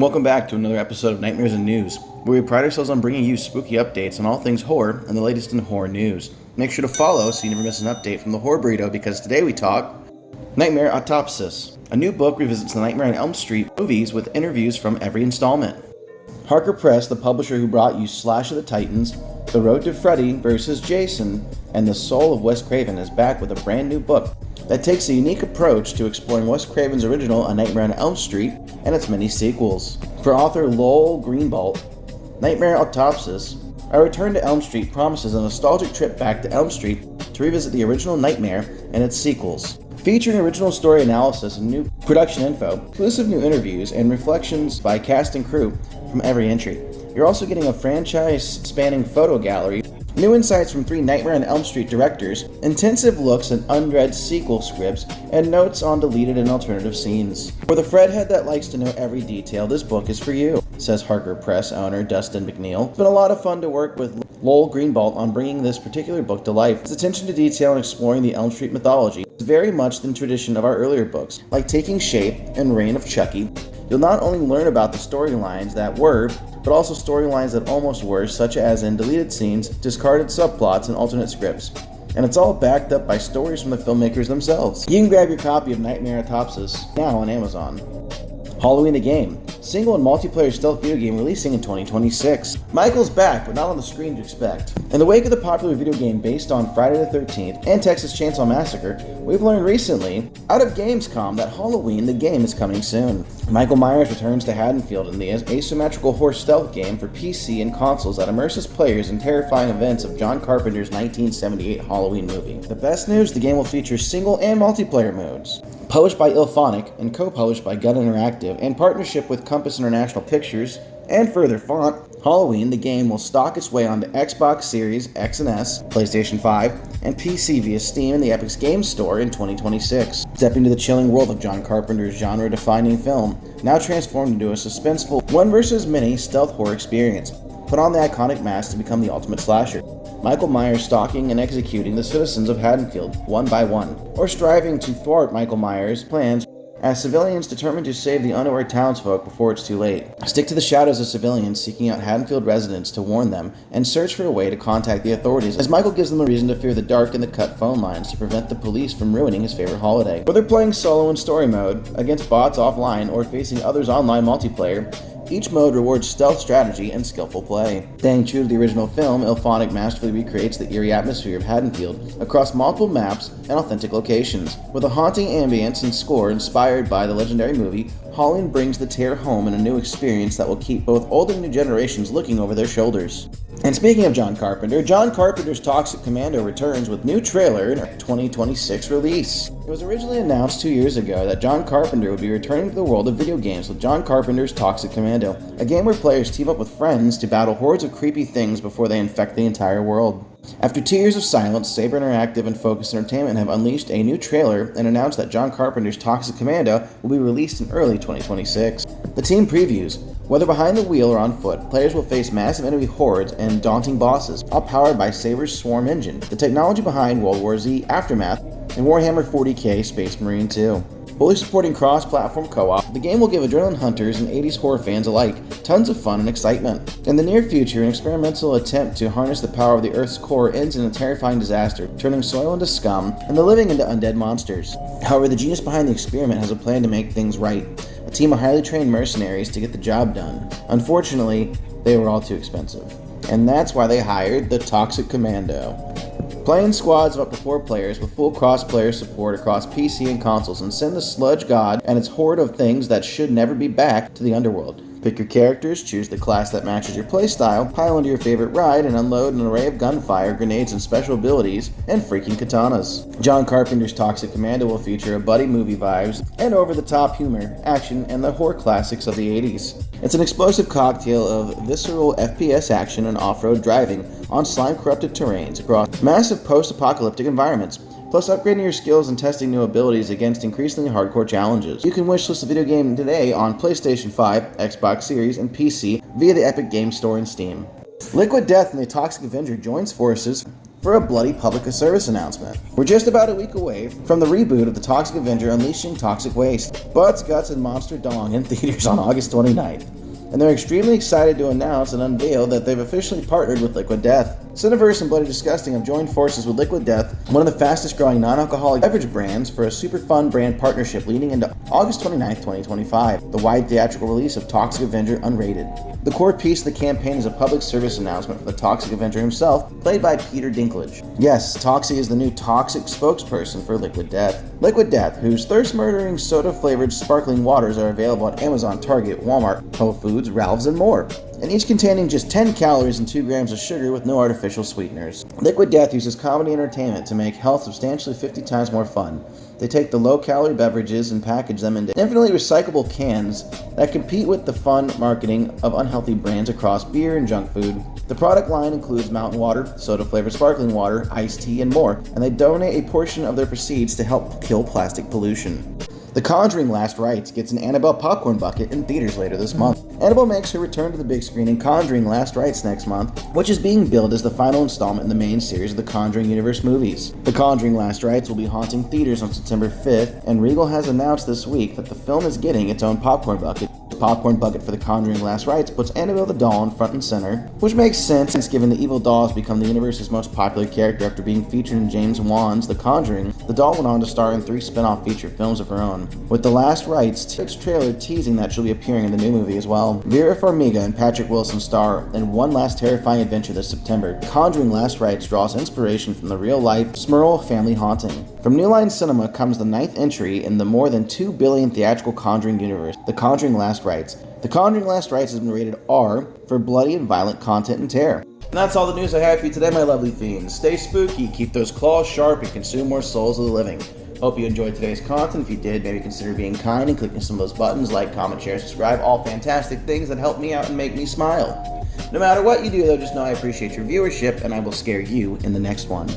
Welcome back to another episode of Nightmares and News, where we pride ourselves on bringing you spooky updates on all things horror and the latest in horror news. Make sure to follow so you never miss an update from the Horror Burrito, because today we talk Nightmare Autopsis. A new book revisits the Nightmare on Elm Street movies with interviews from every installment. Harker Press, the publisher who brought you Slash of the Titans, The Road to Freddy vs. Jason, and The Soul of Wes Craven, is back with a brand new book that takes a unique approach to exploring Wes Craven's original A Nightmare on Elm Street and its many sequels. For author Lowell Greenblatt, Nightmare Autopsis, a return to Elm Street promises a nostalgic trip back to Elm Street to revisit the original Nightmare and its sequels. Featuring original story analysis and new production info, exclusive new interviews, and reflections by cast and crew from every entry. You're also getting a franchise-spanning photo gallery, new insights from 3 Nightmare on Elm Street directors, intensive looks at unread sequel scripts, and notes on deleted and alternative scenes. For the Fredhead that likes to know every detail, this book is for you, says Harker Press owner Dustin McNeil. It's been a lot of fun to work with Lowell Greenblatt on bringing this particular book to life. Its attention to detail and exploring the Elm Street mythology is very much the tradition of our earlier books, like Taking Shape and Reign of Chucky. You'll not only learn about the storylines that were, but also storylines that almost were, such as in deleted scenes, discarded subplots, and alternate scripts. And it's all backed up by stories from the filmmakers themselves. You can grab your copy of Nightmare Autopsis now on Amazon. Halloween the Game, single and multiplayer stealth video game releasing in 2026. Michael's back, but not on the screen you expect. In the wake of the popular video game based on Friday the 13th and Texas Chainsaw Massacre, we've learned recently, out of Gamescom, that Halloween the Game is coming soon. Michael Myers returns to Haddonfield in the asymmetrical horror stealth game for PC and consoles that immerses players in terrifying events of John Carpenter's 1978 Halloween movie. The best news, the game will feature single and multiplayer modes. Published by IllFonic and co-published by Gun Interactive in partnership with Compass International Pictures and Further Font, Halloween the Game will stock its way onto Xbox Series X and S, PlayStation 5, and PC via Steam and the Epic's Game Store in 2026. Step into the chilling world of John Carpenter's genre-defining film, now transformed into a suspenseful one versus many stealth horror experience. Put on the iconic mask to become the ultimate slasher. Michael Myers stalking and executing the citizens of Haddonfield, one by one, or striving to thwart Michael Myers' plans as civilians determined to save the unaware townsfolk before it's too late. Stick to the shadows of civilians seeking out Haddonfield residents to warn them and search for a way to contact the authorities, as Michael gives them a reason to fear the dark and the cut phone lines to prevent the police from ruining his favorite holiday. Whether playing solo in story mode, against bots offline, or facing others online multiplayer, each mode rewards stealth strategy and skillful play. Staying true to the original film, IllFonic masterfully recreates the eerie atmosphere of Haddonfield across multiple maps and authentic locations. With a haunting ambience and score inspired by the legendary movie, Halloween brings the terror home in a new experience that will keep both old and new generations looking over their shoulders. And speaking of John Carpenter's Toxic Commando returns with new trailer in 2026 release. It was originally announced 2 years ago that John Carpenter would be returning to the world of video games with John Carpenter's Toxic Commando, a game where players team up with friends to battle hordes of creepy things before they infect the entire world. After 2 years of silence, Saber Interactive and Focus Entertainment have unleashed a new trailer and announced that John Carpenter's Toxic Commando will be released in early 2026. The team previews: whether behind the wheel or on foot, players will face massive enemy hordes and daunting bosses, all powered by Saber's Swarm engine, the technology behind World War Z Aftermath and Warhammer 40k Space Marine 2. Fully supporting cross-platform co-op, the game will give adrenaline hunters and 80s horror fans alike tons of fun and excitement. In the near future, an experimental attempt to harness the power of the Earth's core ends in a terrifying disaster, turning soil into scum and the living into undead monsters. However, the genius behind the experiment has a plan to make things right. A team of highly trained mercenaries to get the job done. Unfortunately, they were all too expensive. And that's why they hired the Toxic Commando. Playing squads of up to 4 players with full cross-player support across PC and consoles, and send the Sludge God and its horde of things that should never be back to the underworld. Pick your characters, choose the class that matches your playstyle, pile into your favorite ride, and unload an array of gunfire, grenades, and special abilities, and freaking katanas. John Carpenter's Toxic Commando will feature a buddy movie vibes and over-the-top humor, action, and the horror classics of the 80s. It's an explosive cocktail of visceral FPS action and off-road driving on slime-corrupted terrains across massive post-apocalyptic environments, plus upgrading your skills and testing new abilities against increasingly hardcore challenges. You can wishlist the video game today on PlayStation 5, Xbox Series, and PC via the Epic Game Store and Steam. Liquid Death and the Toxic Avenger joins forces for a bloody public service announcement. We're just about a week away from the reboot of the Toxic Avenger Unleashing Toxic Waste. Butts, Guts, and Monster Dong in theaters on August 29th. And they're extremely excited to announce and unveil that they've officially partnered with Liquid Death. Cineverse and Bloody Disgusting have joined forces with Liquid Death, one of the fastest growing non-alcoholic beverage brands, for a super fun brand partnership leading into August 29th, 2025, the wide theatrical release of Toxic Avenger Unrated. The core piece of the campaign is a public service announcement for the Toxic Avenger himself, played by Peter Dinklage. Yes, Toxie is the new toxic spokesperson for Liquid Death. Liquid Death, whose thirst-murdering soda-flavored sparkling waters are available at Amazon, Target, Walmart, Whole Foods, Ralph's, and more, and each containing just 10 calories and 2 grams of sugar with no artificial sweeteners. Liquid Death uses comedy entertainment to make health substantially 50 times more fun. They take the low-calorie beverages and package them into infinitely recyclable cans that compete with the fun marketing of unhealthy brands across beer and junk food. The product line includes mountain water, soda-flavored sparkling water, iced tea, and more, and they donate a portion of their proceeds to help kill plastic pollution. The Conjuring Last Rites gets an Annabelle popcorn bucket in theaters later this month. Annabelle makes her return to the big screen in Conjuring Last Rites next month, which is being billed as the final installment in the main series of the Conjuring Universe movies. The Conjuring Last Rites will be haunting theaters on September 5th, and Regal has announced this week that the film is getting its own popcorn bucket. The popcorn bucket for the Conjuring Last Rites puts Annabelle the doll in front and center, which makes sense given the evil doll has become the universe's most popular character after being featured in James Wan's The Conjuring. The doll went on to star in 3 spin-off feature films of her own, with The Last Rites trailer teasing that she'll be appearing in the new movie as well. Vera Farmiga and Patrick Wilson star in one last terrifying adventure this September. Conjuring Last Rites draws inspiration from the real-life Smurl family haunting. From New Line Cinema comes the 9th entry in the more than 2 billion theatrical Conjuring universe, The Conjuring Last Rites. The Conjuring Last Rites has been rated R for bloody and violent content and terror. And that's all the news I have for you today, my lovely fiends. Stay spooky, keep those claws sharp, and consume more souls of the living. Hope you enjoyed today's content. If you did, maybe consider being kind and clicking some of those buttons, like, comment, share, subscribe, all fantastic things that help me out and make me smile. No matter what you do, though, just know I appreciate your viewership, and I will scare you in the next one.